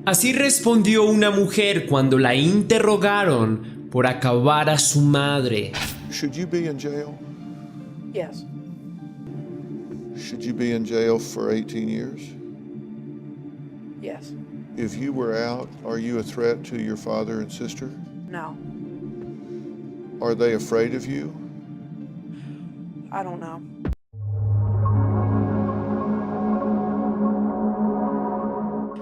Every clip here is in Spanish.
Así respondió una mujer cuando la interrogaron por acabar a su madre. Should you be in jail? Yes. Should you be in jail for 18 years? Yes. If you were out, are you a threat to your father and sister? No. Are they afraid of you? I don't know.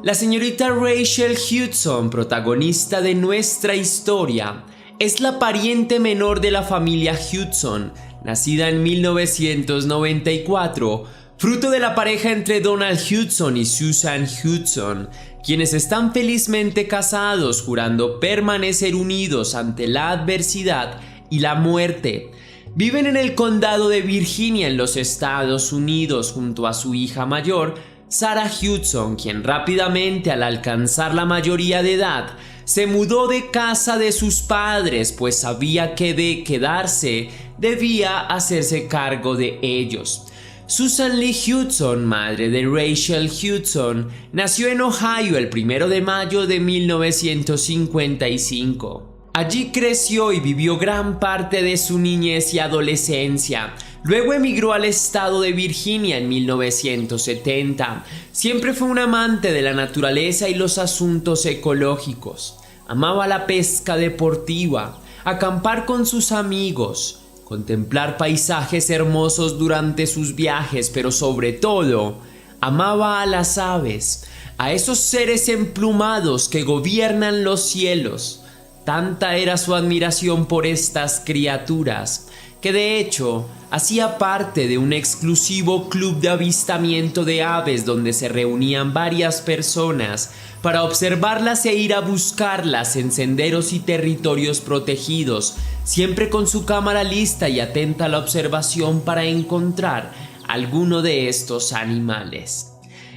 La señorita Rachel Hudson, protagonista de nuestra historia, es la pariente menor de la familia Hudson, nacida en 1994, fruto de la pareja entre Donald Hudson y Susan Hudson, quienes están felizmente casados, jurando permanecer unidos ante la adversidad y la muerte. Viven en el condado de Virginia, en los Estados Unidos, junto a su hija mayor, Sarah Hudson, quien rápidamente, al alcanzar la mayoría de edad, se mudó de casa de sus padres, pues sabía que de quedarse debía hacerse cargo de ellos. Susan Lee Hudson, madre de Rachel Hudson, nació en Ohio el 1 de mayo de 1955. Allí creció y vivió gran parte de su niñez y adolescencia. Luego emigró al estado de Virginia en 1970. Siempre fue un amante de la naturaleza y los asuntos ecológicos. Amaba la pesca deportiva, acampar con sus amigos, contemplar paisajes hermosos durante sus viajes, pero sobre todo, amaba a las aves, a esos seres emplumados que gobiernan los cielos. Tanta era su admiración por estas criaturas, que de hecho hacía parte de un exclusivo club de avistamiento de aves donde se reunían varias personas para observarlas e ir a buscarlas en senderos y territorios protegidos, siempre con su cámara lista y atenta a la observación para encontrar alguno de estos animales.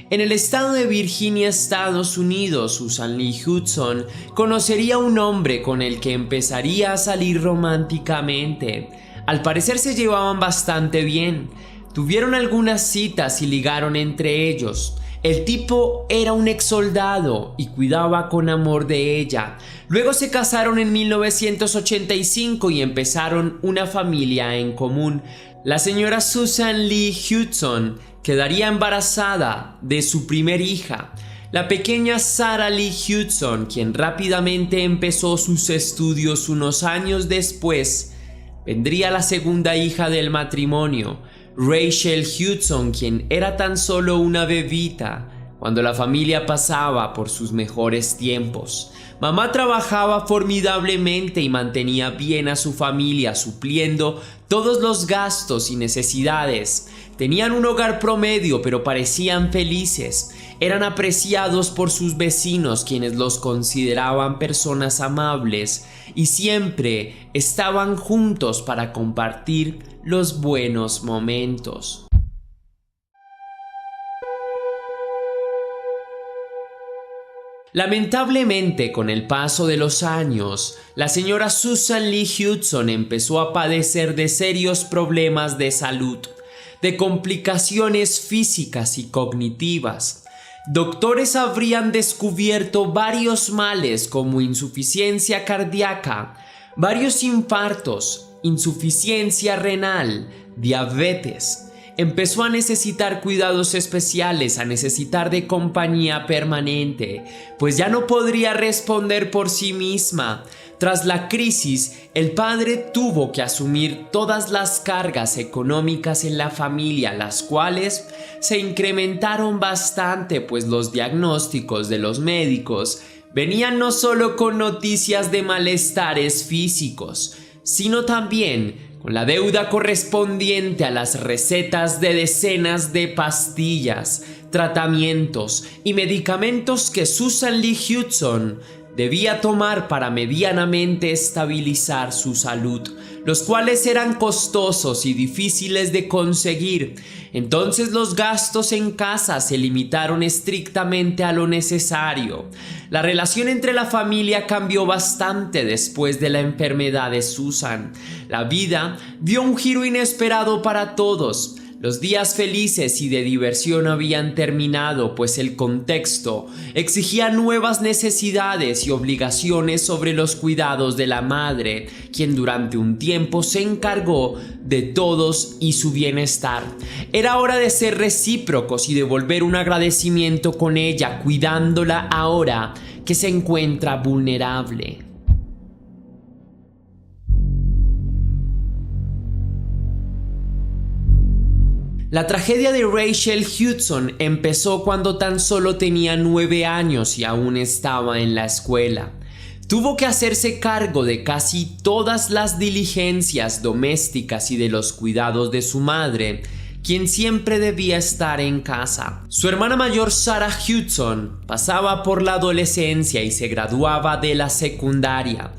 En el estado de Virginia, Estados Unidos, Susan Lee Hudson conocería a un hombre con el que empezaría a salir románticamente. Al parecer se llevaban bastante bien. Tuvieron algunas citas y ligaron entre ellos. El tipo era un ex soldado y cuidaba con amor de ella. Luego se casaron en 1985 y empezaron una familia en común. La señora Susan Lee Hudson quedaría embarazada de su primer hija, la pequeña Sarah Lee Hudson, quien rápidamente empezó sus estudios. Unos años después vendría la segunda hija del matrimonio, Rachel Hudson, quien era tan solo una bebita cuando la familia pasaba por sus mejores tiempos. Mamá trabajaba formidablemente y mantenía bien a su familia, supliendo todos los gastos y necesidades. Tenían un hogar promedio, pero parecían felices. Eran apreciados por sus vecinos, quienes los consideraban personas amables, y siempre estaban juntos para compartir los buenos momentos. Lamentablemente, con el paso de los años, la señora Susan Lee Hudson empezó a padecer de serios problemas de salud, de complicaciones físicas y cognitivas. Doctores habrían descubierto varios males como insuficiencia cardíaca, varios infartos, insuficiencia renal, diabetes. Empezó a necesitar cuidados especiales, a necesitar de compañía permanente, pues ya no podría responder por sí misma. Tras la crisis, el padre tuvo que asumir todas las cargas económicas en la familia, las cuales se incrementaron bastante, pues los diagnósticos de los médicos venían no solo con noticias de malestares físicos, sino también con la deuda correspondiente a las recetas de decenas de pastillas, tratamientos y medicamentos que Susan Lee Hudson debía tomar para medianamente estabilizar su salud, los cuales eran costosos y difíciles de conseguir. Entonces los gastos en casa se limitaron estrictamente a lo necesario. La relación entre la familia cambió bastante después de la enfermedad de Susan. La vida dio un giro inesperado para todos. Los días felices y de diversión habían terminado, pues el contexto exigía nuevas necesidades y obligaciones sobre los cuidados de la madre, quien durante un tiempo se encargó de todos y su bienestar. Era hora de ser recíprocos y devolver un agradecimiento con ella, cuidándola ahora que se encuentra vulnerable. La tragedia de Rachel Hudson empezó cuando tan solo tenía 9 años y aún estaba en la escuela. Tuvo que hacerse cargo de casi todas las diligencias domésticas y de los cuidados de su madre, quien siempre debía estar en casa. Su hermana mayor, Sarah Hudson, pasaba por la adolescencia y se graduaba de la secundaria,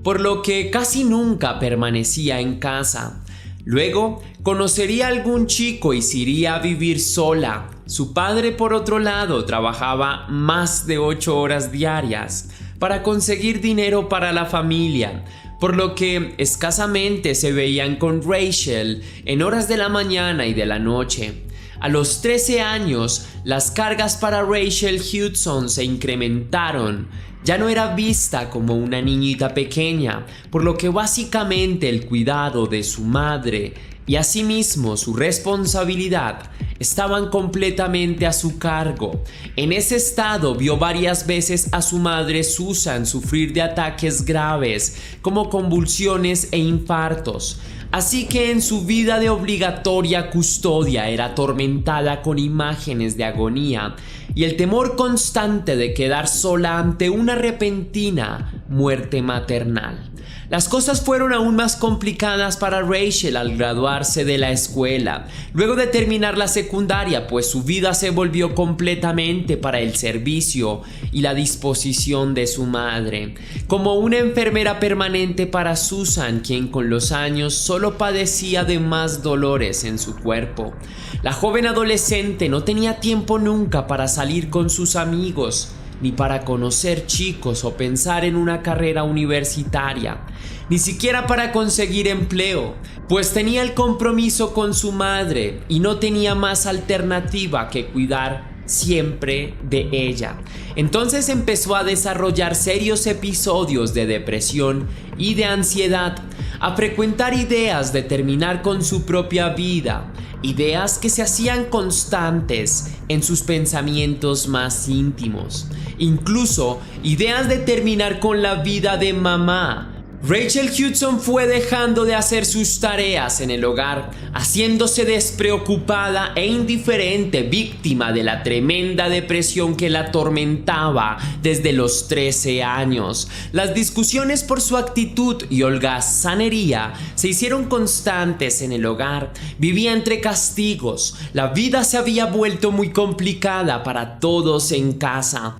por lo que casi nunca permanecía en casa. Luego, conocería a algún chico y se iría a vivir sola. Su padre, por otro lado, trabajaba más de 8 horas diarias para conseguir dinero para la familia, por lo que escasamente se veían con Rachel en horas de la mañana y de la noche. A los 13 años, las cargas para Rachel Hudson se incrementaron. Ya no era vista como una niñita pequeña, por lo que básicamente el cuidado de su madre y asimismo su responsabilidad estaban completamente a su cargo. En ese estado vio varias veces a su madre Susan sufrir de ataques graves como convulsiones e infartos. Así que en su vida de obligatoria custodia era atormentada con imágenes de agonía y el temor constante de quedar sola ante una repentina muerte maternal. Las cosas fueron aún más complicadas para Rachel al graduarse de la escuela, luego de terminar la secundaria, pues su vida se volvió completamente para el servicio y la disposición de su madre, como una enfermera permanente para Susan, quien con los años solo padecía de más dolores en su cuerpo. La joven adolescente no tenía tiempo nunca para salir con sus amigos, ni para conocer chicos o pensar en una carrera universitaria, ni siquiera para conseguir empleo, pues tenía el compromiso con su madre y no tenía más alternativa que cuidar siempre de ella. Entonces empezó a desarrollar serios episodios de depresión y de ansiedad, a frecuentar ideas de terminar con su propia vida, ideas que se hacían constantes en sus pensamientos más íntimos, incluso ideas de terminar con la vida de mamá. Rachel Hudson fue dejando de hacer sus tareas en el hogar, haciéndose despreocupada e indiferente, víctima de la tremenda depresión que la atormentaba desde los 13 años. Las discusiones por su actitud y holgazanería se hicieron constantes en el hogar. Vivía entre castigos. La vida se había vuelto muy complicada para todos en casa.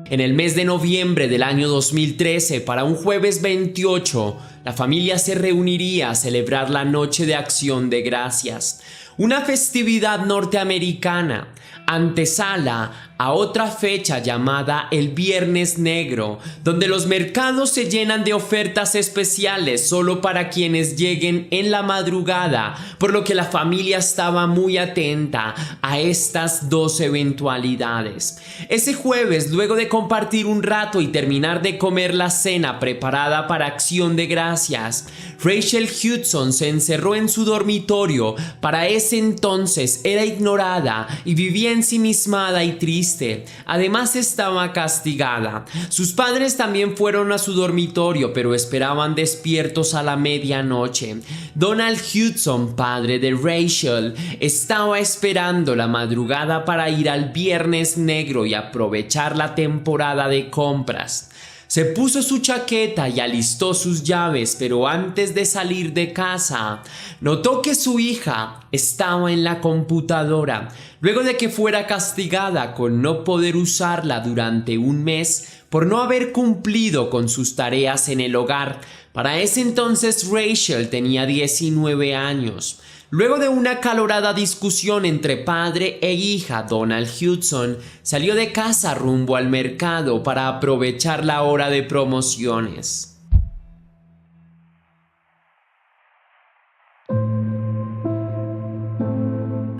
En el mes de noviembre del año 2013, para un jueves 28, la familia se reuniría a celebrar la Noche de Acción de Gracias, una festividad norteamericana, antesala a otra fecha llamada el Viernes Negro, donde los mercados se llenan de ofertas especiales solo para quienes lleguen en la madrugada, por lo que la familia estaba muy atenta a estas dos eventualidades. Ese jueves, luego de compartir un rato y terminar de comer la cena preparada para Acción de Gracias, Rachel Hudson se encerró en su dormitorio. Para ese entonces era ignorada y vivía ensimismada y triste. Además estaba castigada. Sus padres también fueron a su dormitorio, pero esperaban despiertos a la medianoche. Donald Hudson, padre de Rachel, estaba esperando la madrugada para ir al Viernes Negro y aprovechar la temporada de compras. Se puso su chaqueta y alistó sus llaves, pero antes de salir de casa, notó que su hija estaba en la computadora, luego de que fuera castigada con no poder usarla durante un mes por no haber cumplido con sus tareas en el hogar. Para ese entonces Rachel tenía 19 años. Luego de una acalorada discusión entre padre e hija, Donald Hudson salió de casa rumbo al mercado para aprovechar la hora de promociones.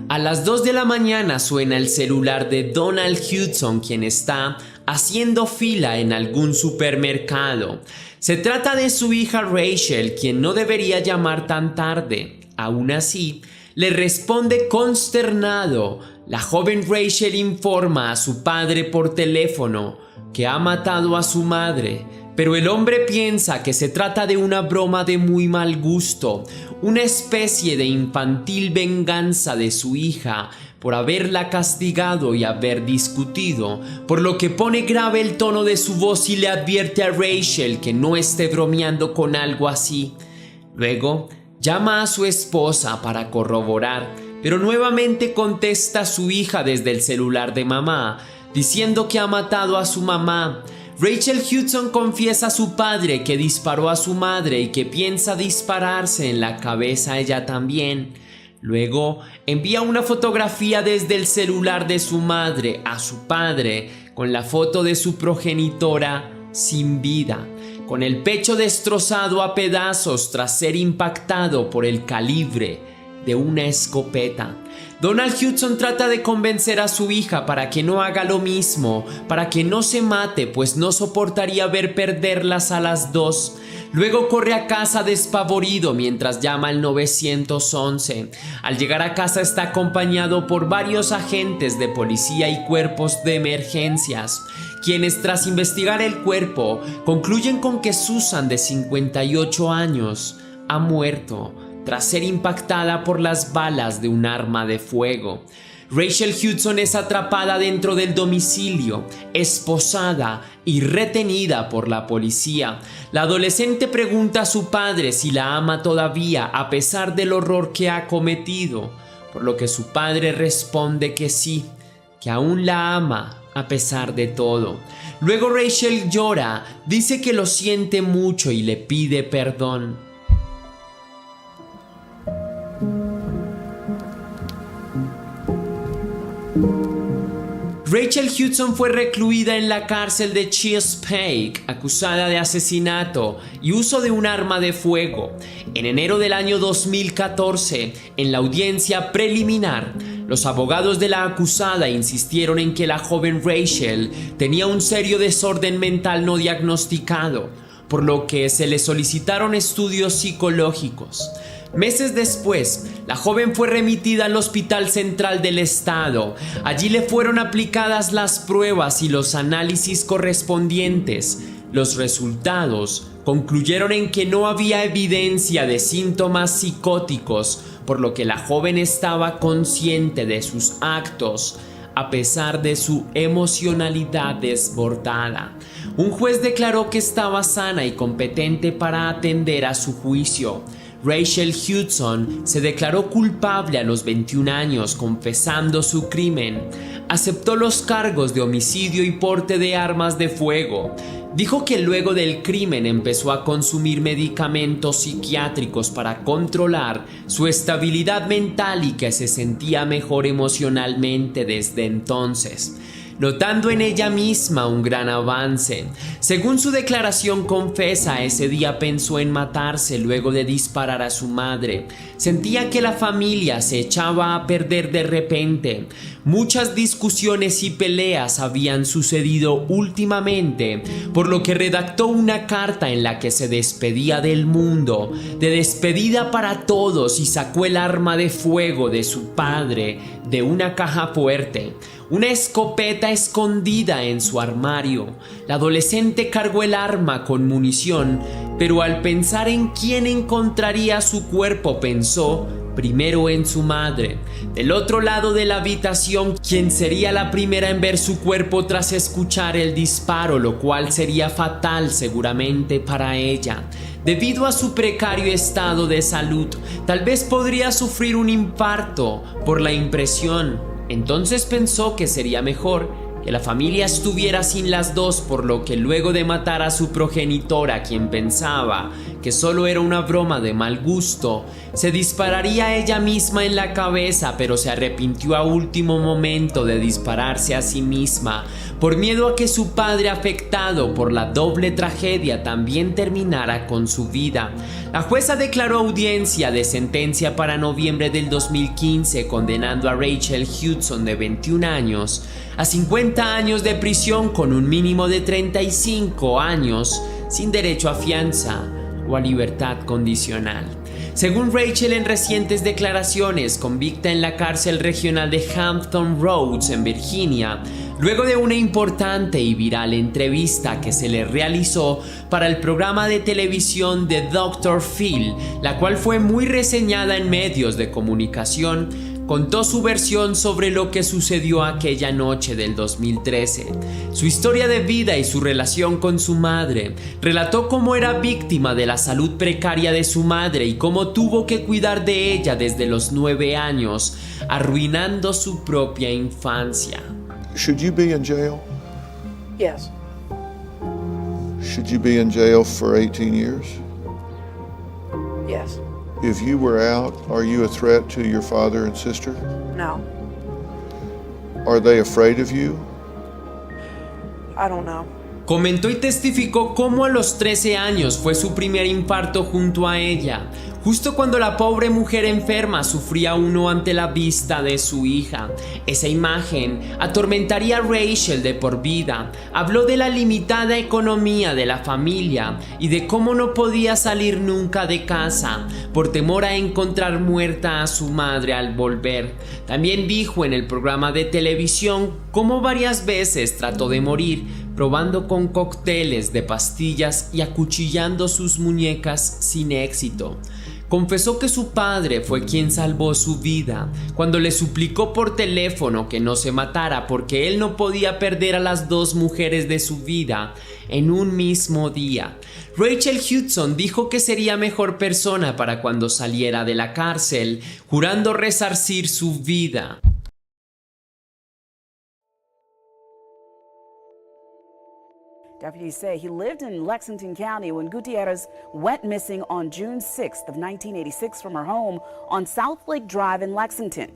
A las 2 de la mañana suena el celular de Donald Hudson, quien está haciendo fila en algún supermercado. Se trata de su hija Rachel, quien no debería llamar tan tarde. Aún así, le responde consternado. La joven Rachel informa a su padre por teléfono que ha matado a su madre, pero el hombre piensa que se trata de una broma de muy mal gusto, una especie de infantil venganza de su hija por haberla castigado y haber discutido, por lo que pone grave el tono de su voz y le advierte a Rachel que no esté bromeando con algo así. Luego, llama a su esposa para corroborar, pero nuevamente contesta a su hija desde el celular de mamá, diciendo que ha matado a su mamá. Rachel Hudson confiesa a su padre que disparó a su madre y que piensa dispararse en la cabeza ella también. Luego envía una fotografía desde el celular de su madre a su padre con la foto de su progenitora sin vida, con el pecho destrozado a pedazos tras ser impactado por el calibre de una escopeta. Donald Hudson trata de convencer a su hija para que no haga lo mismo, para que no se mate, pues no soportaría ver perderlas a las dos. Luego corre a casa despavorido mientras llama al 911. Al llegar a casa está acompañado por varios agentes de policía y cuerpos de emergencias, quienes tras investigar el cuerpo concluyen con que Susan, de 58 años, ha muerto tras ser impactada por las balas de un arma de fuego. Rachel Hudson es atrapada dentro del domicilio, esposada y retenida por la policía. La adolescente pregunta a su padre si la ama todavía a pesar del horror que ha cometido, por lo que su padre responde que sí, que aún la ama a pesar de todo. Luego Rachel llora, dice que lo siente mucho y le pide perdón. Rachel Hudson fue recluida en la cárcel de Chesapeake, acusada de asesinato y uso de un arma de fuego. En enero del año 2014, en la audiencia preliminar, los abogados de la acusada insistieron en que la joven Rachel tenía un serio desorden mental no diagnosticado, por lo que se le solicitaron estudios psicológicos. Meses después, la joven fue remitida al Hospital Central del Estado. Allí le fueron aplicadas las pruebas y los análisis correspondientes. Los resultados concluyeron en que no había evidencia de síntomas psicóticos, por lo que la joven estaba consciente de sus actos, a pesar de su emocionalidad desbordada. Un juez declaró que estaba sana y competente para atender a su juicio. Rachel Hudson se declaró culpable a los 21 años, confesando su crimen. Aceptó los cargos de homicidio y porte de armas de fuego. Dijo que luego del crimen empezó a consumir medicamentos psiquiátricos para controlar su estabilidad mental y que se sentía mejor emocionalmente desde entonces, notando en ella misma un gran avance. Según su declaración confesa, ese día pensó en matarse luego de disparar a su madre. Sentía que la familia se echaba a perder de repente. Muchas discusiones y peleas habían sucedido últimamente, por lo que redactó una carta en la que se despedía del mundo, de despedida para todos, y sacó el arma de fuego de su padre de una caja fuerte, una escopeta escondida en su armario. La adolescente cargó el arma con munición, pero al pensar en quién encontraría su cuerpo, pensó primero en su madre. Del otro lado de la habitación, quien sería la primera en ver su cuerpo tras escuchar el disparo, lo cual sería fatal seguramente para ella. Debido a su precario estado de salud, tal vez podría sufrir un infarto por la impresión. Entonces pensó que sería mejor que la familia estuviera sin las dos, por lo que luego de matar a su progenitora, quien pensaba que solo era una broma de mal gusto, se dispararía ella misma en la cabeza, pero se arrepintió a último momento de dispararse a sí misma por miedo a que su padre, afectado por la doble tragedia, también terminara con su vida. La jueza declaró audiencia de sentencia para noviembre del 2015, condenando a Rachel Hudson, de 21 años, a 50 años de prisión con un mínimo de 35 años sin derecho a fianza o a libertad condicional. Según Rachel, en recientes declaraciones, convicta en la cárcel regional de Hampton Roads en Virginia, luego de una importante y viral entrevista que se le realizó para el programa de televisión de Dr. Phil, la cual fue muy reseñada en medios de comunicación, contó su versión sobre lo que sucedió aquella noche del 2013, su historia de vida y su relación con su madre. Relató cómo era víctima de la salud precaria de su madre y cómo tuvo que cuidar de ella desde los 9 años, arruinando su propia infancia. Should you be in jail? Yes. Should you be in jail for 18 years? Yes. If you were out, are you a threat to your father and sister? No. Are they afraid of you? I don't know. Comentó y testificó cómo a los 13 años fue su primer infarto junto a ella, justo cuando la pobre mujer enferma sufría uno ante la vista de su hija. Esa imagen atormentaría a Rachel de por vida. Habló de la limitada economía de la familia y de cómo no podía salir nunca de casa por temor a encontrar muerta a su madre al volver. También dijo en el programa de televisión cómo varias veces trató de morir, probando con cócteles de pastillas y acuchillando sus muñecas sin éxito. Confesó que su padre fue quien salvó su vida cuando le suplicó por teléfono que no se matara porque él no podía perder a las 2 mujeres de su vida en un mismo día. Rachel Hudson dijo que sería mejor persona para cuando saliera de la cárcel, jurando resarcir su vida. Deputies say he lived in Lexington County when Gutierrez went missing on June 6th of 1986 from her home on South Lake Drive in Lexington.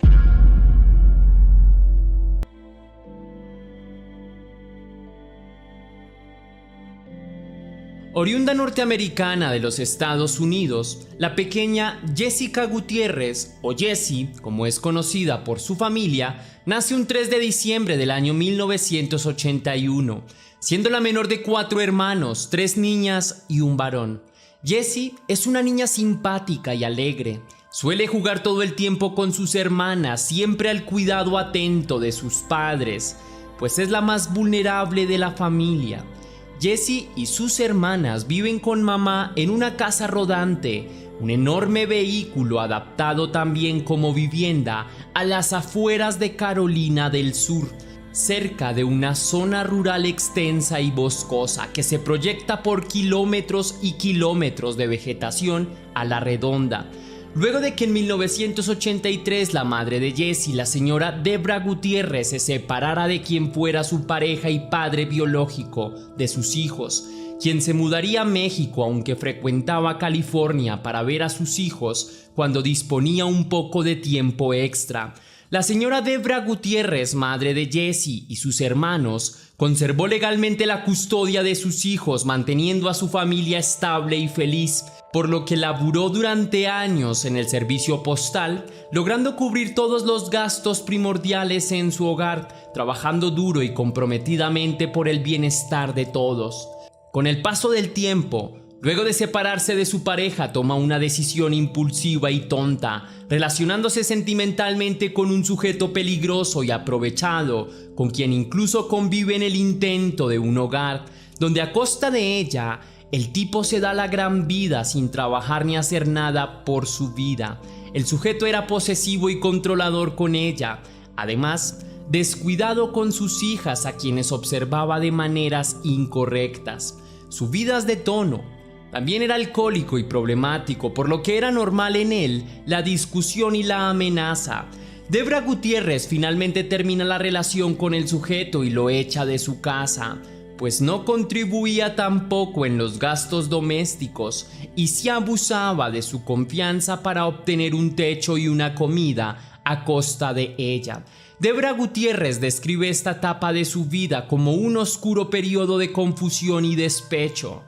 Oriunda norteamericana de los Estados Unidos, la pequeña Jessica Gutiérrez, o Jessie, como es conocida por su familia, nace un 3 de diciembre del año 1981, siendo la menor de 4 hermanos, 3 niñas y un varón. Jessie es una niña simpática y alegre. Suele jugar todo el tiempo con sus hermanas, siempre al cuidado atento de sus padres, pues es la más vulnerable de la familia. Jessie y sus hermanas viven con mamá en una casa rodante, un enorme vehículo adaptado también como vivienda a las afueras de Carolina del Sur, cerca de una zona rural extensa y boscosa que se proyecta por kilómetros y kilómetros de vegetación a la redonda. Luego de que en 1983 la madre de Jessie, la señora Debra Gutiérrez, se separara de quien fuera su pareja y padre biológico de sus hijos, quien se mudaría a México aunque frecuentaba California para ver a sus hijos cuando disponía un poco de tiempo extra. La señora Debra Gutiérrez, madre de Jessie y sus hermanos, conservó legalmente la custodia de sus hijos, manteniendo a su familia estable y feliz, por lo que laboró durante años en el servicio postal, logrando cubrir todos los gastos primordiales en su hogar, trabajando duro y comprometidamente por el bienestar de todos. Con el paso del tiempo, luego de separarse de su pareja, toma una decisión impulsiva y tonta, relacionándose sentimentalmente con un sujeto peligroso y aprovechado, con quien incluso convive en el intento de un hogar, donde a costa de ella, el tipo se da la gran vida sin trabajar ni hacer nada por su vida. El sujeto era posesivo y controlador con ella, además descuidado con sus hijas a quienes observaba de maneras incorrectas. Subidas de tono. También era alcohólico y problemático, por lo que era normal en él la discusión y la amenaza. Debra Gutiérrez finalmente termina la relación con el sujeto y lo echa de su casa. pues no contribuía tampoco en los gastos domésticos y se abusaba de su confianza para obtener un techo y una comida a costa de ella. Debra Gutiérrez describe esta etapa de su vida como un oscuro periodo de confusión y despecho.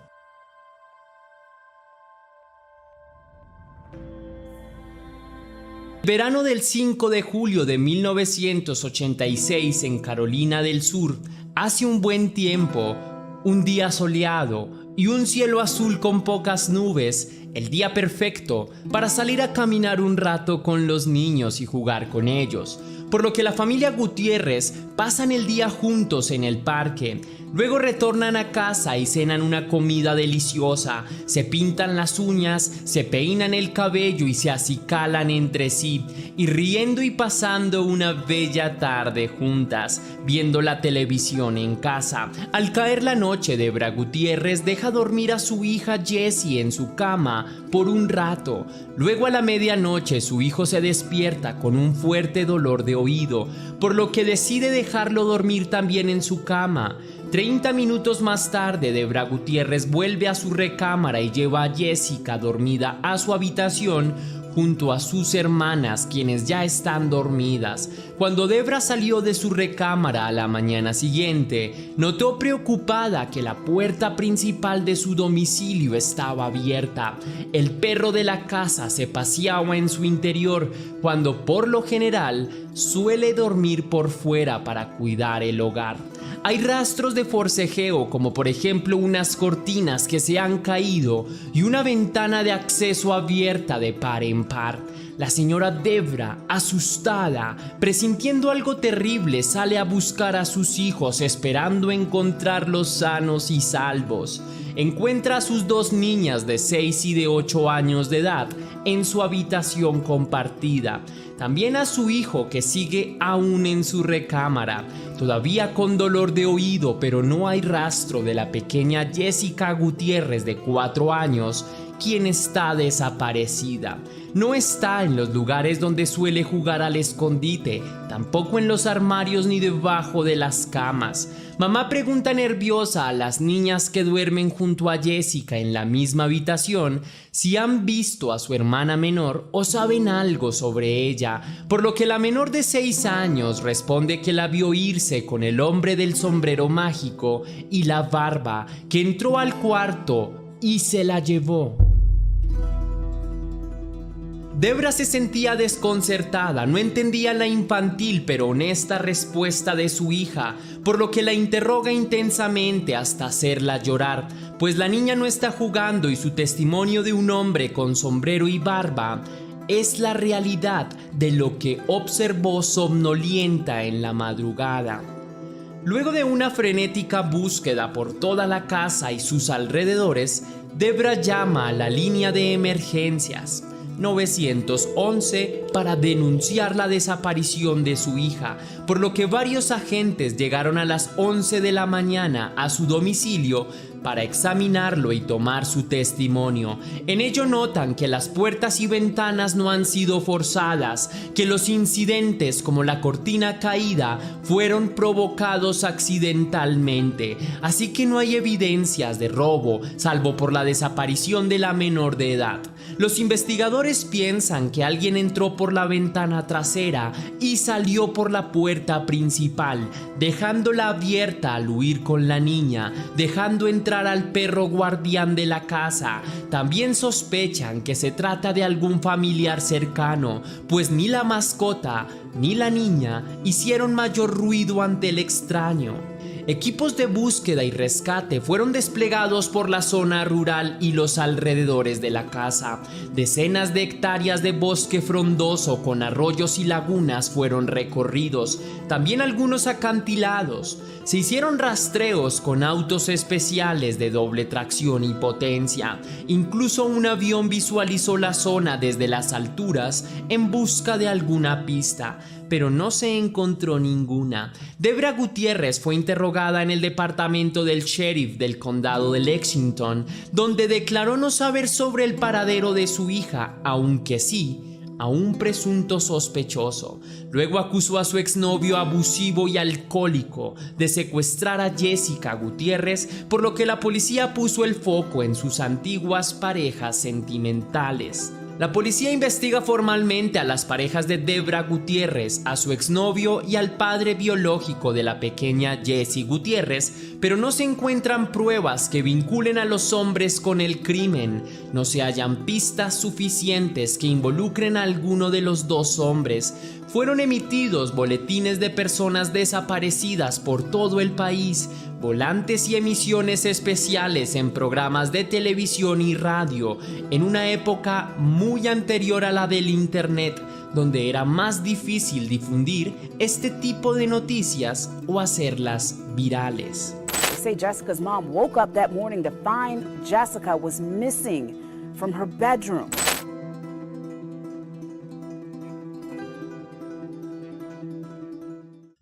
Verano del 5 de julio de 1986 en Carolina del Sur, hace un buen tiempo, un día soleado y un cielo azul con pocas nubes, el día perfecto para salir a caminar un rato con los niños y jugar con ellos, por lo que la familia Gutiérrez pasan el día juntos en el parque. Luego retornan a casa y cenan una comida deliciosa, se pintan las uñas, se peinan el cabello y se acicalan entre sí, y riendo y pasando una bella tarde juntas, viendo la televisión en casa. Al caer la noche, Debra Gutiérrez deja dormir a su hija Jessie en su cama por un rato. Luego a la medianoche su hijo se despierta con un fuerte dolor de oído, por lo que decide dejarlo dormir también en su cama. 30 minutos más tarde, Debra Gutiérrez vuelve a su recámara y lleva a Jessica dormida a su habitación junto a sus hermanas, quienes ya están dormidas. Cuando Debra salió de su recámara a la mañana siguiente, notó preocupada que la puerta principal de su domicilio estaba abierta. El perro de la casa se paseaba en su interior, cuando por lo general suele dormir por fuera para cuidar el hogar. Hay rastros de forcejeo, como por ejemplo unas cortinas que se han caído y una ventana de acceso abierta de par en par. La señora Debra, asustada, presintiendo algo terrible, sale a buscar a sus hijos esperando encontrarlos sanos y salvos. Encuentra a sus dos niñas de 6 y de 8 años de edad en su habitación compartida. También a su hijo, que sigue aún en su recámara, todavía con dolor de oído, pero no hay rastro de la pequeña Jessica Gutiérrez de 4 años, quien está desaparecida. No está en los lugares donde suele jugar al escondite, tampoco en los armarios ni debajo de las camas. Mamá pregunta nerviosa a las niñas que duermen junto a Jessica en la misma habitación si han visto a su hermana menor o saben algo sobre ella, por lo que la menor de 6 años responde que la vio irse con el hombre del sombrero mágico y la barba, que entró al cuarto y se la llevó. Debra se sentía desconcertada, no entendía la infantil pero honesta respuesta de su hija, por lo que la interroga intensamente hasta hacerla llorar, pues la niña no está jugando y su testimonio de un hombre con sombrero y barba es la realidad de lo que observó somnolienta en la madrugada. Luego de una frenética búsqueda por toda la casa y sus alrededores, Debra llama a la línea de emergencias 911 para denunciar la desaparición de su hija, por lo que varios agentes llegaron a las 11 de la mañana a su domicilio para examinarlo y tomar su testimonio. En ello notan que las puertas y ventanas no han sido forzadas, que los incidentes como la cortina caída fueron provocados accidentalmente, así que no hay evidencias de robo, salvo por la desaparición de la menor de edad. Los investigadores piensan que alguien entró por la ventana trasera y salió por la puerta principal, dejándola abierta al huir con la niña, dejando entrar al perro guardián de la casa. También sospechan que se trata de algún familiar cercano, pues ni la mascota ni la niña hicieron mayor ruido ante el extraño. Equipos de búsqueda y rescate fueron desplegados por la zona rural y los alrededores de la casa. Decenas de hectáreas de bosque frondoso con arroyos y lagunas fueron recorridos, también algunos acantilados. Se hicieron rastreos con autos especiales de doble tracción y potencia. Incluso un avión visualizó la zona desde las alturas en busca de alguna pista, pero no se encontró ninguna. Debra Gutiérrez fue interrogada en el departamento del sheriff del condado de Lexington, donde declaró no saber sobre el paradero de su hija, aunque sí a un presunto sospechoso. Luego acusó a su exnovio abusivo y alcohólico de secuestrar a Jessica Gutiérrez, por lo que la policía puso el foco en sus antiguas parejas sentimentales. La policía investiga formalmente a las parejas de Debra Gutiérrez, a su exnovio y al padre biológico de la pequeña Jessie Gutiérrez, pero no se encuentran pruebas que vinculen a los hombres con el crimen. No se hallan pistas suficientes que involucren a alguno de los dos hombres. Fueron emitidos boletines de personas desaparecidas por todo el país, volantes y emisiones especiales en programas de televisión y radio, en una época muy anterior a la del Internet, donde era más difícil difundir este tipo de noticias o hacerlas virales. They say Jessica's mom woke up that morning to find Jessica was missing from her bedroom.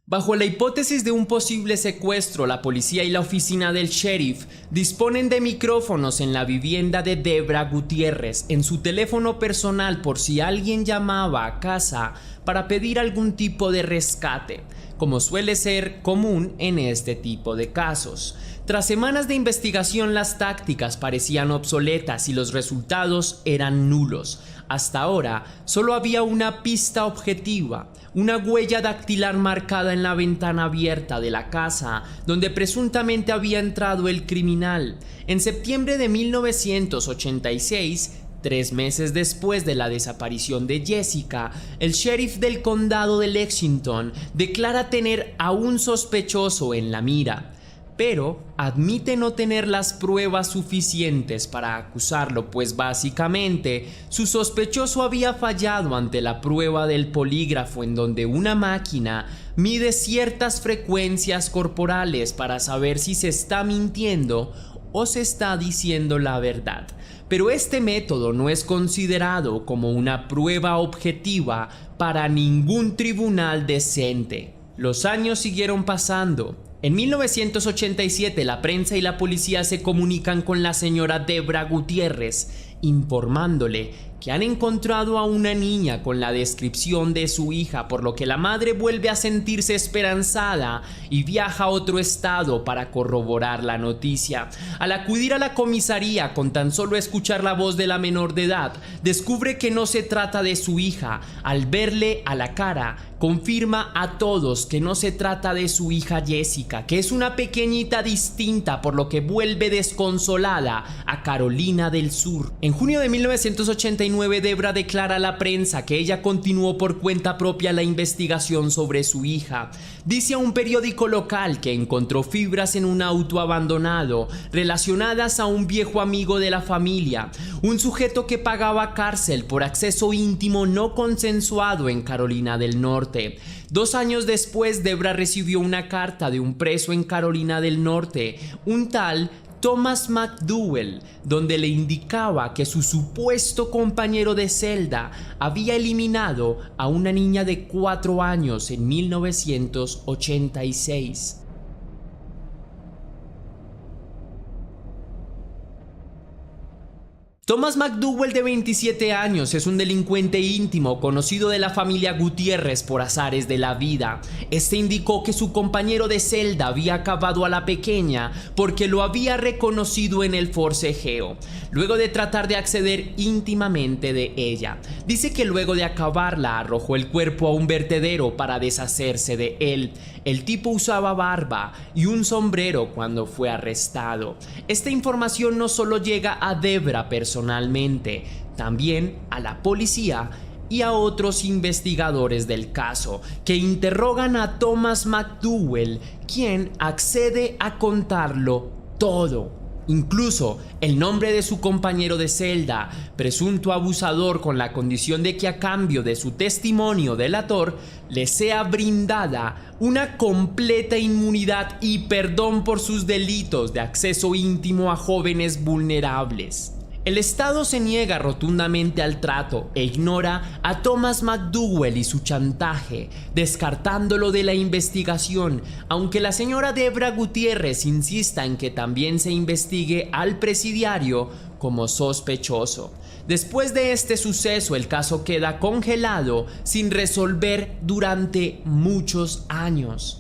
Bajo la hipótesis de un posible secuestro, la policía y la oficina del sheriff disponen de micrófonos en la vivienda de Debra Gutiérrez en su teléfono personal por si alguien llamaba a casa para pedir algún tipo de rescate, como suele ser común en este tipo de casos. Tras semanas de investigación, las tácticas parecían obsoletas y los resultados eran nulos. Hasta ahora, solo había una pista objetiva, una huella dactilar marcada en la ventana abierta de la casa donde presuntamente había entrado el criminal. En septiembre de 1986, 3 meses después de la desaparición de Jessica, el sheriff del condado de Lexington declara tener a un sospechoso en la mira, pero admite no tener las pruebas suficientes para acusarlo, pues básicamente su sospechoso había fallado ante la prueba del polígrafo, en donde una máquina mide ciertas frecuencias corporales para saber si se está mintiendo o se está diciendo la verdad. Pero este método no es considerado como una prueba objetiva para ningún tribunal decente. Los años siguieron pasando. En 1987, la prensa y la policía se comunican con la señora Debra Gutiérrez, informándole que han encontrado a una niña con la descripción de su hija, por lo que la madre vuelve a sentirse esperanzada y viaja a otro estado para corroborar la noticia. Al acudir a la comisaría con tan solo escuchar la voz de la menor de edad, descubre que no se trata de su hija. Al verle a la cara, confirma a todos que no se trata de su hija Jessica, que es una pequeñita distinta, por lo que vuelve desconsolada a Carolina del Sur. En junio de 1989, Debra declara a la prensa que ella continuó por cuenta propia la investigación sobre su hija. Dice a un periódico local que encontró fibras en un auto abandonado relacionadas a un viejo amigo de la familia, un sujeto que pagaba cárcel por acceso íntimo no consensuado en Carolina del Norte. 2 años después, Debra recibió una carta de un preso en Carolina del Norte, un tal Thomas McDowell, donde le indicaba que su supuesto compañero de celda había eliminado a una niña de 4 años en 1986. Thomas McDowell, de 27 años, es un delincuente íntimo conocido de la familia Gutiérrez por azares de la vida. Este indicó que su compañero de celda había acabado a la pequeña porque lo había reconocido en el forcejeo, luego de tratar de acceder íntimamente de ella. Dice que luego de acabarla arrojó el cuerpo a un vertedero para deshacerse de él. El tipo usaba barba y un sombrero cuando fue arrestado. Esta información no solo llega a Debra personalmente, también a la policía y a otros investigadores del caso, que interrogan a Thomas McDowell, quien accede a contarlo todo. Incluso el nombre de su compañero de celda, presunto abusador, con la condición de que a cambio de su testimonio delator le sea brindada una completa inmunidad y perdón por sus delitos de acceso íntimo a jóvenes vulnerables. El Estado se niega rotundamente al trato e ignora a Thomas McDowell y su chantaje, descartándolo de la investigación, aunque la señora Debra Gutiérrez insista en que también se investigue al presidiario como sospechoso. Después de este suceso, el caso queda congelado sin resolver durante muchos años.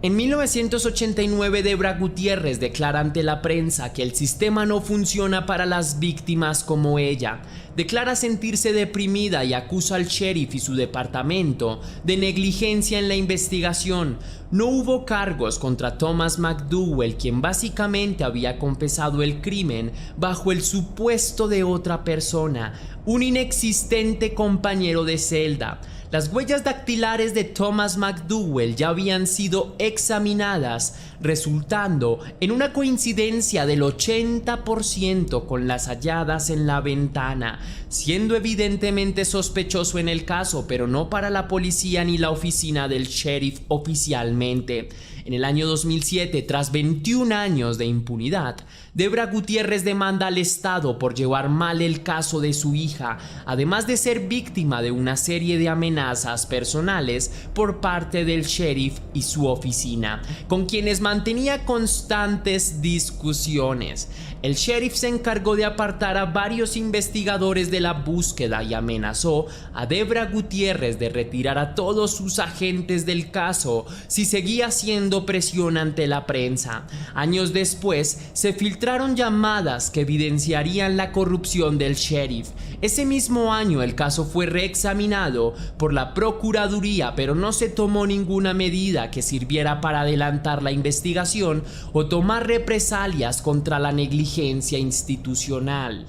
En 1989, Debra Gutiérrez declara ante la prensa que el sistema no funciona para las víctimas como ella. Declara sentirse deprimida y acusa al sheriff y su departamento de negligencia en la investigación. No hubo cargos contra Thomas McDowell, quien básicamente había confesado el crimen bajo el supuesto de otra persona, un inexistente compañero de celda. Las huellas dactilares de Thomas McDowell ya habían sido examinadas, resultando en una coincidencia del 80% con las halladas en la ventana, siendo evidentemente sospechoso en el caso, pero no para la policía ni la oficina del sheriff oficialmente. En el año 2007, tras 21 años de impunidad, Debra Gutiérrez demanda al Estado por llevar mal el caso de su hija, además de ser víctima de una serie de amenazas personales por parte del sheriff y su oficina, con quienes mantenía constantes discusiones. El sheriff se encargó de apartar a varios investigadores de la búsqueda y amenazó a Debra Gutiérrez de retirar a todos sus agentes del caso si seguía haciendo presión ante la prensa. Años después se filtraron llamadas que evidenciarían la corrupción del sheriff. Ese mismo año el caso fue reexaminado por la Procuraduría, pero no se tomó ninguna medida que sirviera para adelantar la investigación o tomar represalias contra la negligencia institucional.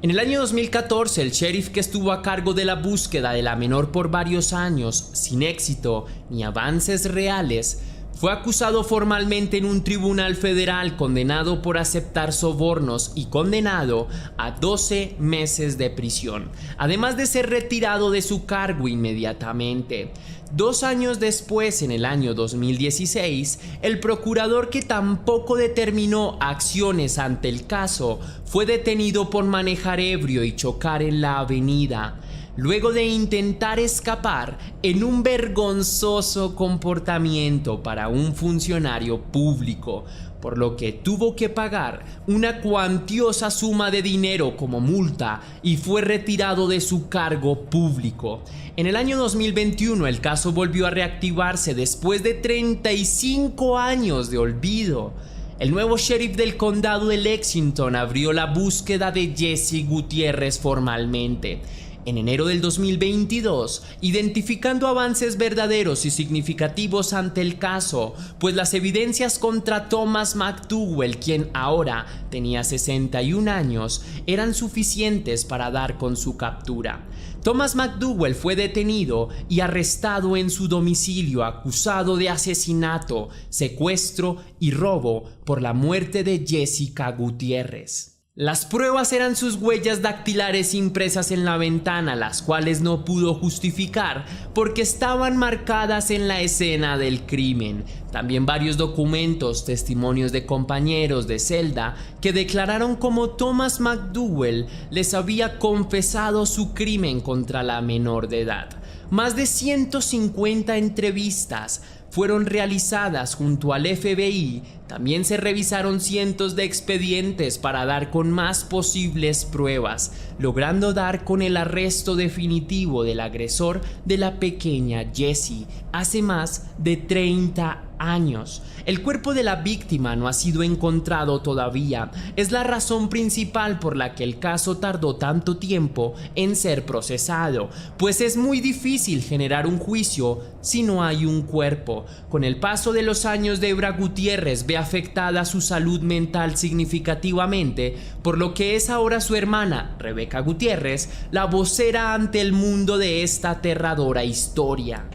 En el año 2014, el sheriff que estuvo a cargo de la búsqueda de la menor por varios años, sin éxito ni avances reales, fue acusado formalmente en un tribunal federal, condenado por aceptar sobornos y condenado a 12 meses de prisión, además de ser retirado de su cargo inmediatamente. 2 años después, en el año 2016, el procurador que tampoco determinó acciones ante el caso fue detenido por manejar ebrio y chocar en la avenida, luego de intentar escapar en un vergonzoso comportamiento para un funcionario público, por lo que tuvo que pagar una cuantiosa suma de dinero como multa y fue retirado de su cargo público. En el año 2021 el caso volvió a reactivarse después de 35 años de olvido. El nuevo sheriff del condado de Lexington abrió la búsqueda de Jesse Gutiérrez formalmente en enero del 2022, identificando avances verdaderos y significativos ante el caso, pues las evidencias contra Thomas McDowell, quien ahora tenía 61 años, eran suficientes para dar con su captura. Thomas McDowell fue detenido y arrestado en su domicilio, acusado de asesinato, secuestro y robo por la muerte de Jessica Gutiérrez. Las pruebas eran sus huellas dactilares impresas en la ventana, las cuales no pudo justificar porque estaban marcadas en la escena del crimen. También varios documentos, testimonios de compañeros de celda que declararon cómo Thomas McDowell les había confesado su crimen contra la menor de edad. Más de 150 entrevistas fueron realizadas junto al FBI. También se revisaron cientos de expedientes para dar con más posibles pruebas, logrando dar con el arresto definitivo del agresor de la pequeña Jessie hace más de 30 años. El cuerpo de la víctima no ha sido encontrado todavía. Es la razón principal por la que el caso tardó tanto tiempo en ser procesado, pues es muy difícil generar un juicio si no hay un cuerpo. Con el paso de los años, Debra Gutiérrez ve afectada su salud mental significativamente, por lo que es ahora su hermana, Rebecca Gutiérrez, la vocera ante el mundo de esta aterradora historia.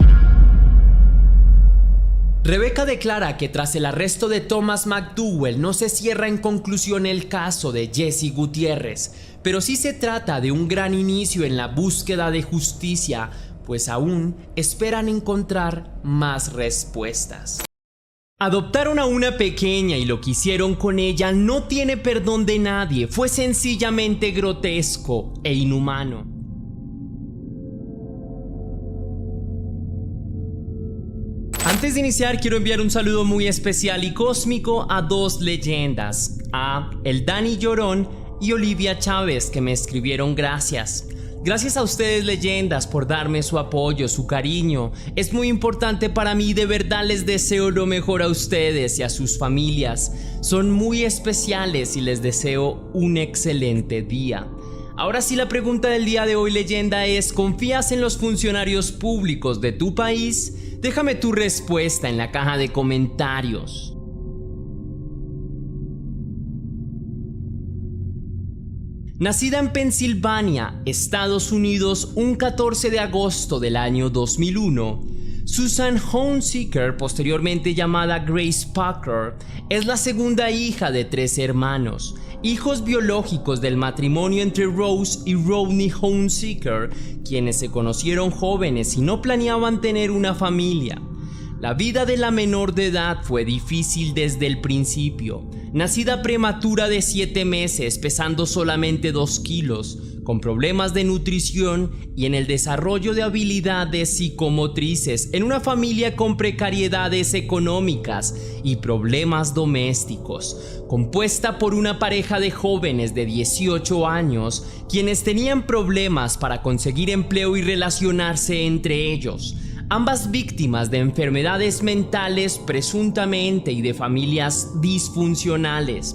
Rebecca declara que tras el arresto de Thomas McDowell no se cierra en conclusión el caso de Jesse Gutiérrez, pero sí se trata de un gran inicio en la búsqueda de justicia, pues aún esperan encontrar más respuestas. Adoptaron a una pequeña y lo que hicieron con ella no tiene perdón de nadie, fue sencillamente grotesco e inhumano. Antes de iniciar, quiero enviar un saludo muy especial y cósmico a dos leyendas, a el Dani Llorón y Olivia Chávez, que me escribieron gracias. Gracias a ustedes, leyendas, por darme su apoyo, su cariño. Es muy importante para mí, de verdad les deseo lo mejor a ustedes y a sus familias. Son muy especiales y les deseo un excelente día. Ahora sí, la pregunta del día de hoy, leyenda, es: ¿confías en los funcionarios públicos de tu país? Déjame tu respuesta en la caja de comentarios. Nacida en Pensilvania, Estados Unidos, un 14 de agosto del año 2001, Susan Hunziker, posteriormente llamada Grace Packer, es la segunda hija de 3 hermanos, hijos biológicos del matrimonio entre Rose y Rodney Hunziker, quienes se conocieron jóvenes y no planeaban tener una familia. La vida de la menor de edad fue difícil desde el principio. Nacida prematura de 7 meses, pesando solamente 2 kilos, con problemas de nutrición y en el desarrollo de habilidades psicomotrices, en una familia con precariedades económicas y problemas domésticos, compuesta por una pareja de jóvenes de 18 años, quienes tenían problemas para conseguir empleo y relacionarse entre ellos. Ambas víctimas de enfermedades mentales presuntamente y de familias disfuncionales.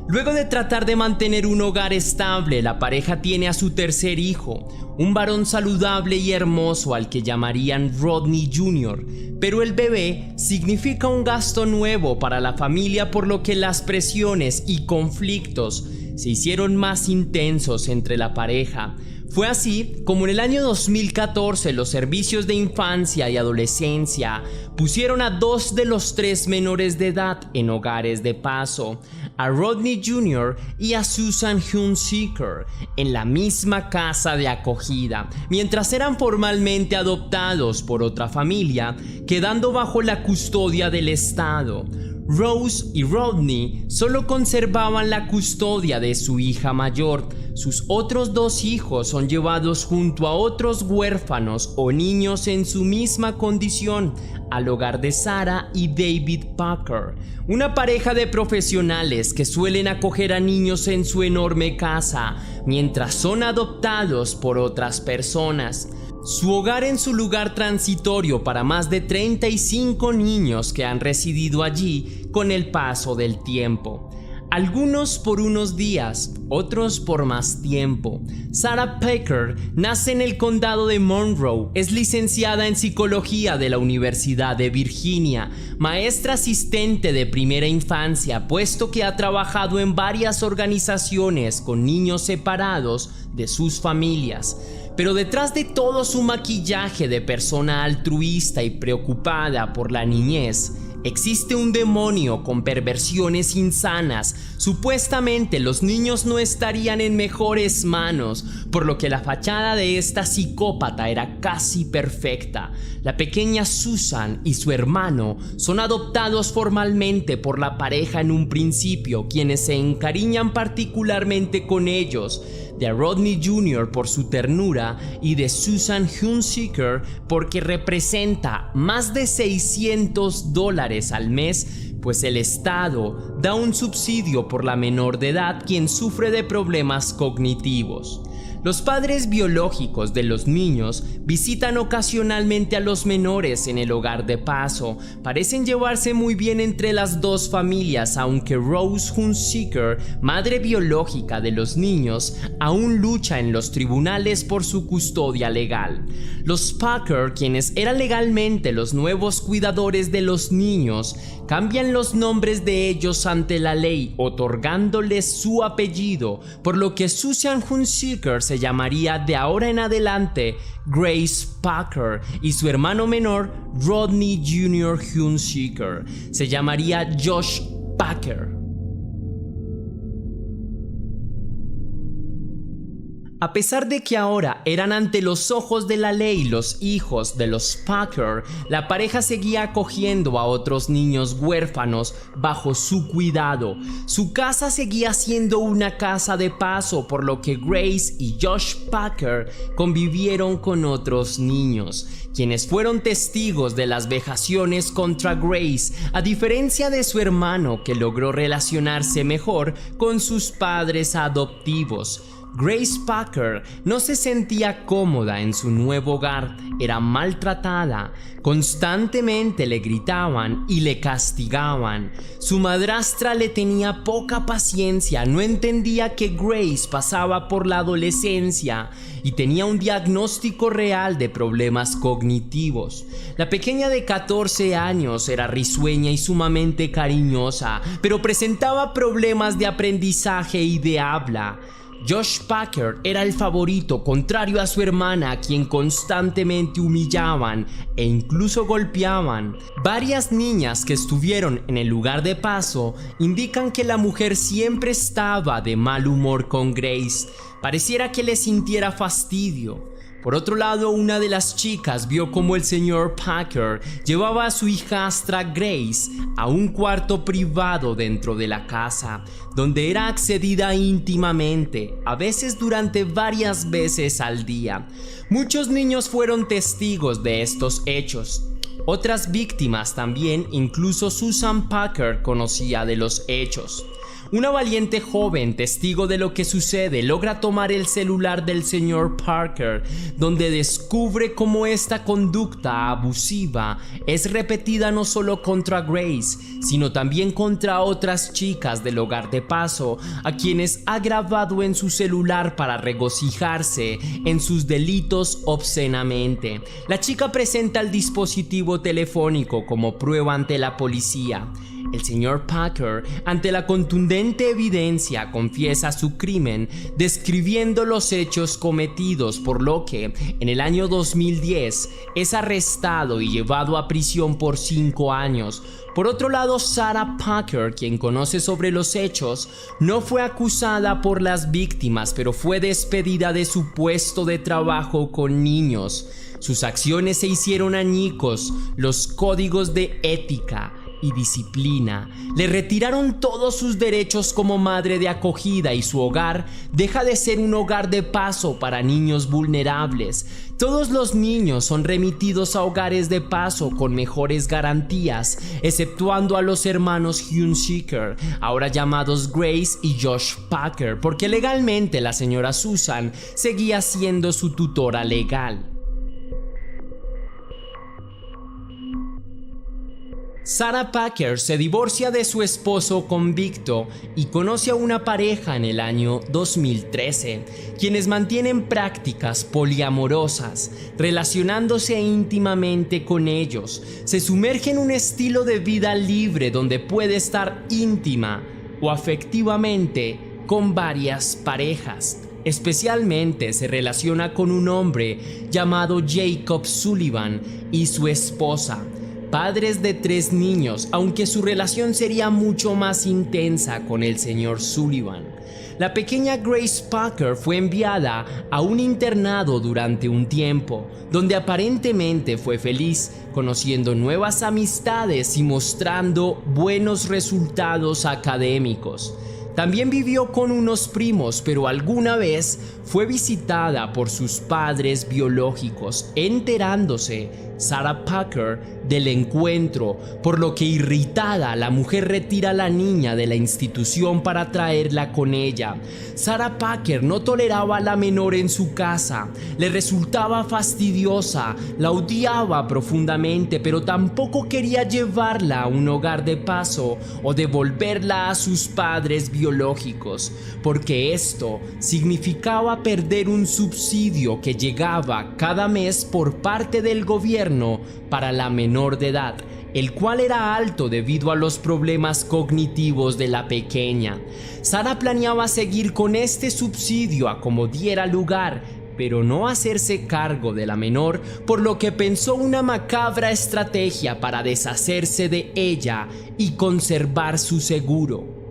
Luego de tratar de mantener un hogar estable, la pareja tiene a su tercer hijo, un varón saludable y hermoso al que llamarían Rodney Jr., pero el bebé significa un gasto nuevo para la familia, por lo que las presiones y conflictos se hicieron más intensos entre la pareja. Fue así como en el año 2014 los servicios de infancia y adolescencia pusieron a 2 de los 3 menores de edad en hogares de paso, a Rodney Jr. y a Susan Hunziker, en la misma casa de acogida, mientras eran formalmente adoptados por otra familia, quedando bajo la custodia del Estado. Rose y Rodney solo conservaban la custodia de su hija mayor. Sus otros 2 hijos son llevados junto a otros huérfanos o niños en su misma condición al hogar de Sarah y David Packer, una pareja de profesionales que suelen acoger a niños en su enorme casa mientras son adoptados por otras personas. Su hogar es un lugar transitorio para más de 35 niños que han residido allí con el paso del tiempo. Algunos por unos días, otros por más tiempo. Sarah Packer nace en el condado de Monroe, es licenciada en psicología de la Universidad de Virginia, maestra asistente de primera infancia, puesto que ha trabajado en varias organizaciones con niños separados de sus familias. Pero detrás de todo su maquillaje de persona altruista y preocupada por la niñez, existe un demonio con perversiones insanas. Supuestamente los niños no estarían en mejores manos, por lo que la fachada de esta psicópata era casi perfecta. La pequeña Susan y su hermano son adoptados formalmente por la pareja en un principio, quienes se encariñan particularmente con ellos. De Rodney Jr. por su ternura y de Susan Hunziker porque representa más de $600 al mes, pues el Estado da un subsidio por la menor de edad quien sufre de problemas cognitivos. Los padres biológicos de los niños visitan ocasionalmente a los menores en el hogar de paso. Parecen llevarse muy bien entre las 2 familias, aunque Rose Hunziker, madre biológica de los niños, aún lucha en los tribunales por su custodia legal. Los Packer, quienes eran legalmente los nuevos cuidadores de los niños, cambian los nombres de ellos ante la ley, otorgándoles su apellido, por lo que Susan Hunziker se llamaría de ahora en adelante Grace Packer y su hermano menor Rodney Jr. Hunziker se llamaría Josh Packer. A pesar de que ahora eran ante los ojos de la ley los hijos de los Packer, la pareja seguía acogiendo a otros niños huérfanos bajo su cuidado. Su casa seguía siendo una casa de paso, por lo que Grace y Josh Packer convivieron con otros niños, quienes fueron testigos de las vejaciones contra Grace, a diferencia de su hermano, que logró relacionarse mejor con sus padres adoptivos. Grace Packer no se sentía cómoda en su nuevo hogar, era maltratada, constantemente le gritaban y le castigaban. Su madrastra le tenía poca paciencia, no entendía que Grace pasaba por la adolescencia y tenía un diagnóstico real de problemas cognitivos. La pequeña de 14 años era risueña y sumamente cariñosa, pero presentaba problemas de aprendizaje y de habla. Josh Packer era el favorito, contrario a su hermana, a quien constantemente humillaban e incluso golpeaban. Varias niñas que estuvieron en el lugar de paso indican que la mujer siempre estaba de mal humor con Grace. Pareciera que le sintiera fastidio. Por otro lado, una de las chicas vio cómo el señor Packer llevaba a su hijastra Grace a un cuarto privado dentro de la casa, donde era accedida íntimamente, a veces durante varias veces al día. Muchos niños fueron testigos de estos hechos. Otras víctimas también, incluso Susan Packer, conocía de los hechos. Una valiente joven, testigo de lo que sucede, logra tomar el celular del señor Packer, donde descubre cómo esta conducta abusiva es repetida no solo contra Grace, sino también contra otras chicas del hogar de paso, a quienes ha grabado en su celular para regocijarse en sus delitos obscenamente. La chica presenta el dispositivo telefónico como prueba ante la policía. El señor Packer, ante la contundente evidencia, confiesa su crimen, describiendo los hechos cometidos, por lo que en el año 2010 es arrestado y llevado a prisión por 5 años. Por otro lado, Sarah Packer, quien conoce sobre los hechos, no fue acusada por las víctimas, pero fue despedida de su puesto de trabajo con niños. Sus acciones se hicieron añicos los códigos de ética y disciplina. Le retiraron todos sus derechos como madre de acogida y su hogar deja de ser un hogar de paso para niños vulnerables. Todos los niños son remitidos a hogares de paso con mejores garantías, exceptuando a los hermanos Hunziker, ahora llamados Grace y Josh Packer, porque legalmente la señora Susan seguía siendo su tutora legal. Sarah Packer se divorcia de su esposo convicto y conoce a una pareja en el año 2013, quienes mantienen prácticas poliamorosas, relacionándose íntimamente con ellos. Se sumerge en un estilo de vida libre donde puede estar íntima o afectivamente con varias parejas. Especialmente se relaciona con un hombre llamado Jacob Sullivan y su esposa, padres de 3 niños, aunque su relación sería mucho más intensa con el señor Sullivan. La pequeña Grace Packer fue enviada a un internado durante un tiempo, donde aparentemente fue feliz, conociendo nuevas amistades y mostrando buenos resultados académicos. También vivió con unos primos, pero alguna vez fue visitada por sus padres biológicos, enterándose Sarah Packer del encuentro, por lo que, irritada, la mujer retira a la niña de la institución para traerla con ella. Sarah Packer no toleraba a la menor en su casa, le resultaba fastidiosa, la odiaba profundamente, pero tampoco quería llevarla a un hogar de paso o devolverla a sus padres biológicos, porque esto significaba perder un subsidio que llegaba cada mes por parte del gobierno para la menor de edad, el cual era alto debido a los problemas cognitivos de la pequeña. Sarah planeaba seguir con este subsidio a como diera lugar, pero no hacerse cargo de la menor, por lo que pensó una macabra estrategia para deshacerse de ella y conservar su seguro.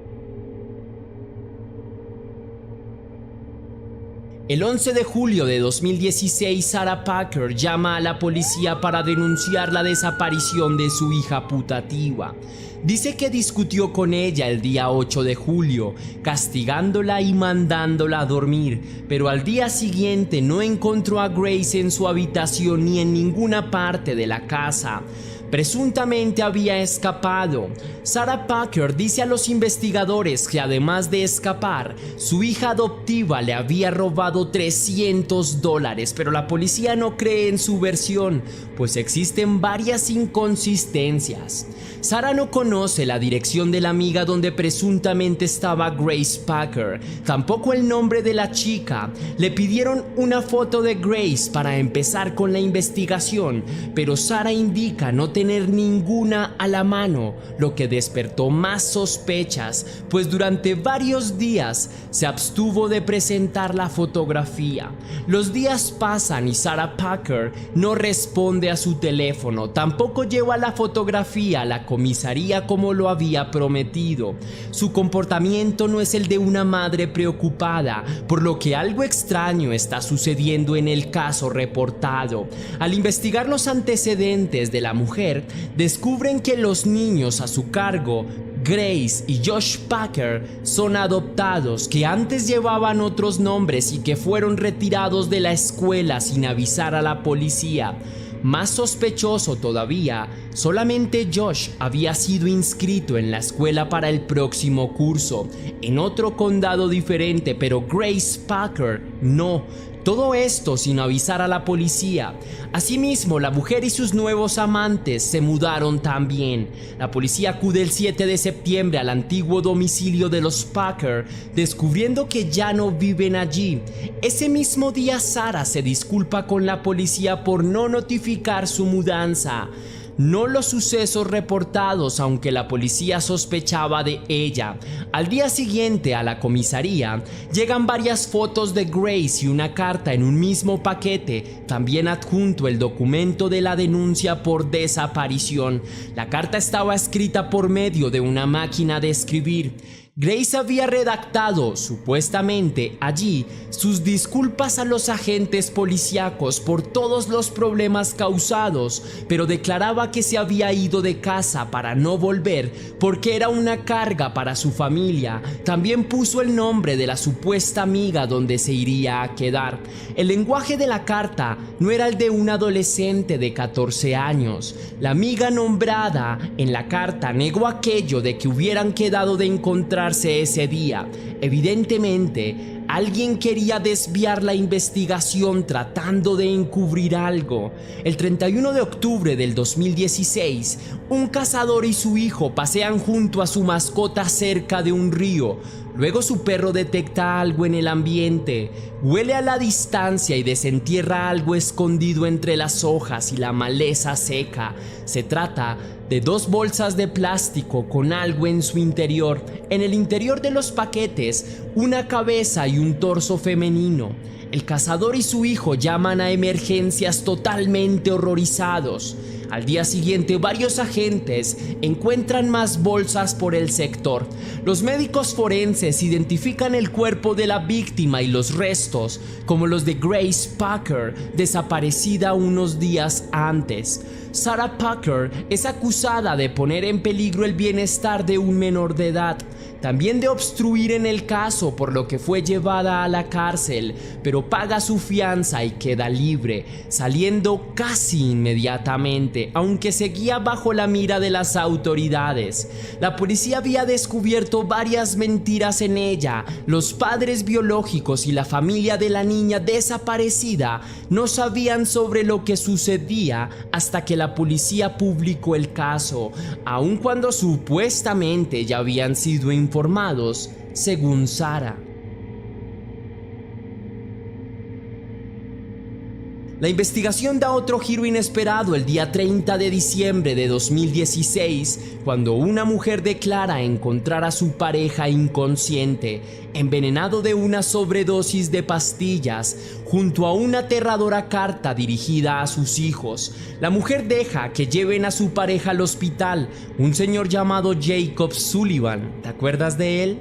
El 11 de julio de 2016, Sarah Packer llama a la policía para denunciar la desaparición de su hija putativa. Dice que discutió con ella el día 8 de julio, castigándola y mandándola a dormir, pero al día siguiente no encontró a Grace en su habitación ni en ninguna parte de la casa. Presuntamente había escapado. Sarah Packer dice a los investigadores que además de escapar, su hija adoptiva le había robado $300, pero la policía no cree en su versión, pues existen varias inconsistencias. Sarah no conoce la dirección de la amiga donde presuntamente estaba Grace Packer, tampoco el nombre de la chica. Le pidieron una foto de Grace para empezar con la investigación, pero Sarah indica no tener ninguna a la mano, lo que despertó más sospechas, pues durante varios días se abstuvo de presentar la fotografía. Los días pasan y Sarah Packer no responde a su teléfono, tampoco lleva la fotografía a la comisaría como lo había prometido. Su comportamiento no es el de una madre preocupada, por lo que algo extraño está sucediendo en el caso reportado. Al investigar los antecedentes de la mujer, descubren que los niños a su cargo, Grace y Josh Packer, son adoptados, que antes llevaban otros nombres y que fueron retirados de la escuela sin avisar a la policía. Más sospechoso todavía, solamente Josh había sido inscrito en la escuela para el próximo curso, en otro condado diferente, pero Grace Packer no. Todo esto sin avisar a la policía. Asimismo, la mujer y sus nuevos amantes se mudaron también. La policía acude el 7 de septiembre al antiguo domicilio de los Packer, descubriendo que ya no viven allí. Ese mismo día, Sarah se disculpa con la policía por no notificar su mudanza. No los sucesos reportados, aunque la policía sospechaba de ella. Al día siguiente, a la comisaría, llegan varias fotos de Grace y una carta en un mismo paquete, también adjunto el documento de la denuncia por desaparición. La carta estaba escrita por medio de una máquina de escribir. Grace había redactado, supuestamente, allí sus disculpas a los agentes policíacos por todos los problemas causados, pero declaraba que se había ido de casa para no volver porque era una carga para su familia. También puso el nombre de la supuesta amiga donde se iría a quedar. El lenguaje de la carta no era el de un adolescente de 14 años. La amiga nombrada en la carta negó aquello de que hubieran quedado de encontrar ese día. Evidentemente, alguien quería desviar la investigación tratando de encubrir algo. El 31 de octubre del 2016, un cazador y su hijo pasean junto a su mascota cerca de un río. Luego su perro detecta algo en el ambiente, huele a la distancia y desentierra algo escondido entre las hojas y la maleza seca. Se trata de 2 bolsas de plástico con algo en su interior. En el interior de los paquetes, una cabeza y un torso femenino. El cazador y su hijo llaman a emergencias totalmente horrorizados. Al día siguiente, varios agentes encuentran más bolsas por el sector. Los médicos forenses identifican el cuerpo de la víctima y los restos como los de Grace Packer, desaparecida unos días antes. Sarah Packer es acusada de poner en peligro el bienestar de un menor de edad, también de obstruir en el caso, por lo que fue llevada a la cárcel, pero paga su fianza y queda libre, saliendo casi inmediatamente, aunque seguía bajo la mira de las autoridades. La policía había descubierto varias mentiras en ella. Los padres biológicos y la familia de la niña desaparecida no sabían sobre lo que sucedía hasta que la policía publicó el caso, aun cuando supuestamente ya habían sido informados, según Sarah. La investigación da otro giro inesperado el día 30 de diciembre de 2016, cuando una mujer declara encontrar a su pareja inconsciente, envenenado de una sobredosis de pastillas, junto a una aterradora carta dirigida a sus hijos. La mujer deja que lleven a su pareja al hospital, un señor llamado Jacob Sullivan. ¿Te acuerdas de él?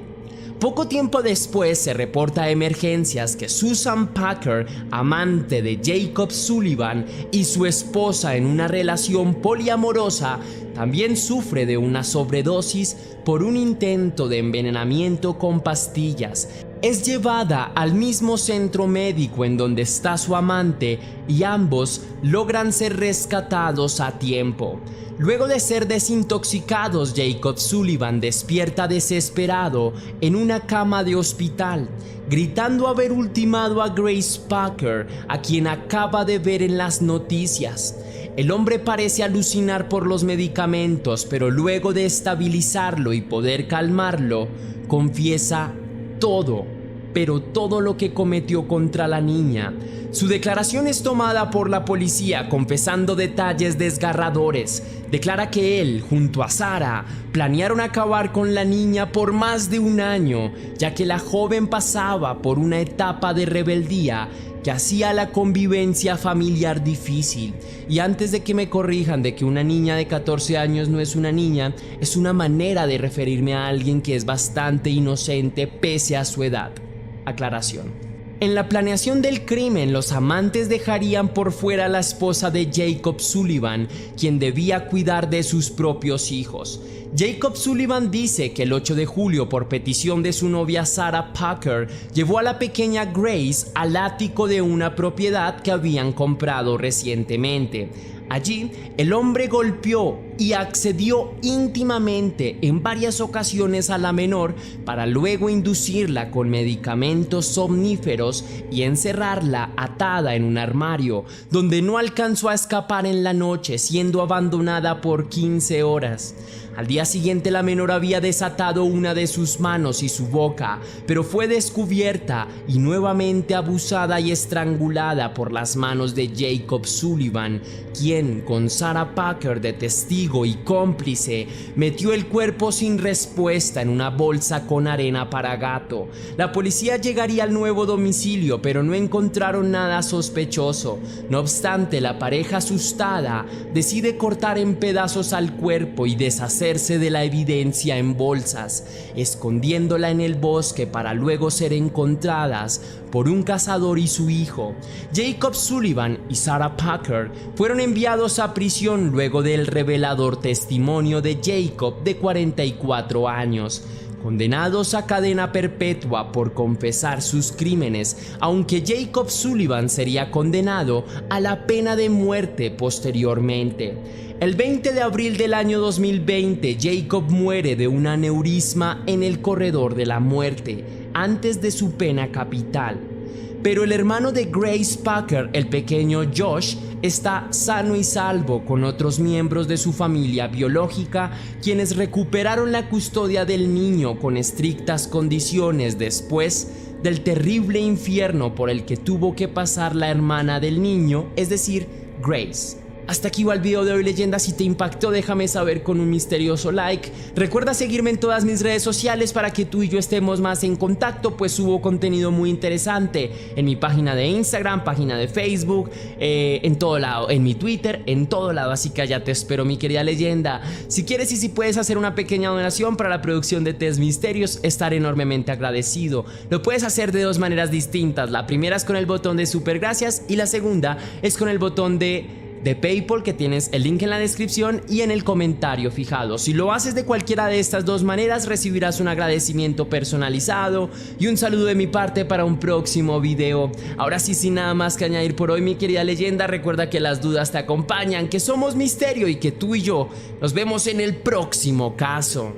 Poco tiempo después se reporta a emergencias que Susan Packer, amante de Jacob Sullivan y su esposa en una relación poliamorosa, también sufre de una sobredosis por un intento de envenenamiento con pastillas. Es llevada al mismo centro médico en donde está su amante y ambos logran ser rescatados a tiempo. Luego de ser desintoxicados, Jacob Sullivan despierta desesperado en una cama de hospital, gritando haber ultimado a Grace Packer, a quien acaba de ver en las noticias. El hombre parece alucinar por los medicamentos, pero luego de estabilizarlo y poder calmarlo, confiesa todo, pero todo lo que cometió contra la niña. Su declaración es tomada por la policía, confesando detalles desgarradores. Declara que él, junto a Sarah, planearon acabar con la niña por más de un año, ya que la joven pasaba por una etapa de rebeldía que hacía la convivencia familiar difícil. Y antes de que me corrijan de que una niña de 14 años no es una niña, es una manera de referirme a alguien que es bastante inocente pese a su edad. Aclaración. En la planeación del crimen, los amantes dejarían por fuera a la esposa de Jacob Sullivan, quien debía cuidar de sus propios hijos. Jacob Sullivan dice que el 8 de julio, por petición de su novia Sarah Packer, llevó a la pequeña Grace al ático de una propiedad que habían comprado recientemente. Allí, el hombre golpeó y accedió íntimamente en varias ocasiones a la menor para luego inducirla con medicamentos somníferos y encerrarla atada en un armario, donde no alcanzó a escapar en la noche, siendo abandonada por 15 horas. Al día siguiente, la menor había desatado una de sus manos y su boca, pero fue descubierta y nuevamente abusada y estrangulada por las manos de Jacob Sullivan, quien, con Sarah Packer de testigo y cómplice, metió el cuerpo sin respuesta en una bolsa con arena para gato. La policía llegaría al nuevo domicilio, pero no encontraron nada sospechoso. No obstante, la pareja, asustada, decide cortar en pedazos al cuerpo y deshacerse de la evidencia en bolsas, escondiéndola en el bosque para luego ser encontradas por un cazador y su hijo. Jacob Sullivan y Sarah Packer fueron enviados a prisión luego del revelador testimonio de Jacob, de 44 años. Condenados a cadena perpetua por confesar sus crímenes, aunque Jacob Sullivan sería condenado a la pena de muerte posteriormente. El 20 de abril del año 2020, Jacob muere de un aneurisma en el corredor de la muerte, antes de su pena capital. Pero el hermano de Grace Packer, el pequeño Josh, está sano y salvo con otros miembros de su familia biológica, quienes recuperaron la custodia del niño con estrictas condiciones después del terrible infierno por el que tuvo que pasar la hermana del niño, es decir, Grace. Hasta aquí va el video de hoy, leyenda. Si te impactó, déjame saber con un misterioso like. Recuerda seguirme en todas mis redes sociales para que tú y yo estemos más en contacto, pues subo contenido muy interesante en mi página de Instagram, página de Facebook, en todo lado, en mi Twitter, en todo lado. Así que allá te espero, mi querida leyenda. Si quieres y si puedes hacer una pequeña donación para la producción de Test Misterios, estaré enormemente agradecido. Lo puedes hacer de dos maneras distintas. La primera es con el botón de super gracias y la segunda es con el botón de PayPal, que tienes el link en la descripción y en el comentario fijado. Si lo haces de cualquiera de estas dos maneras, recibirás un agradecimiento personalizado y un saludo de mi parte para un próximo video. Ahora sí, sin nada más que añadir por hoy, mi querida leyenda, recuerda que las dudas te acompañan, que somos misterio y que tú y yo nos vemos en el próximo caso.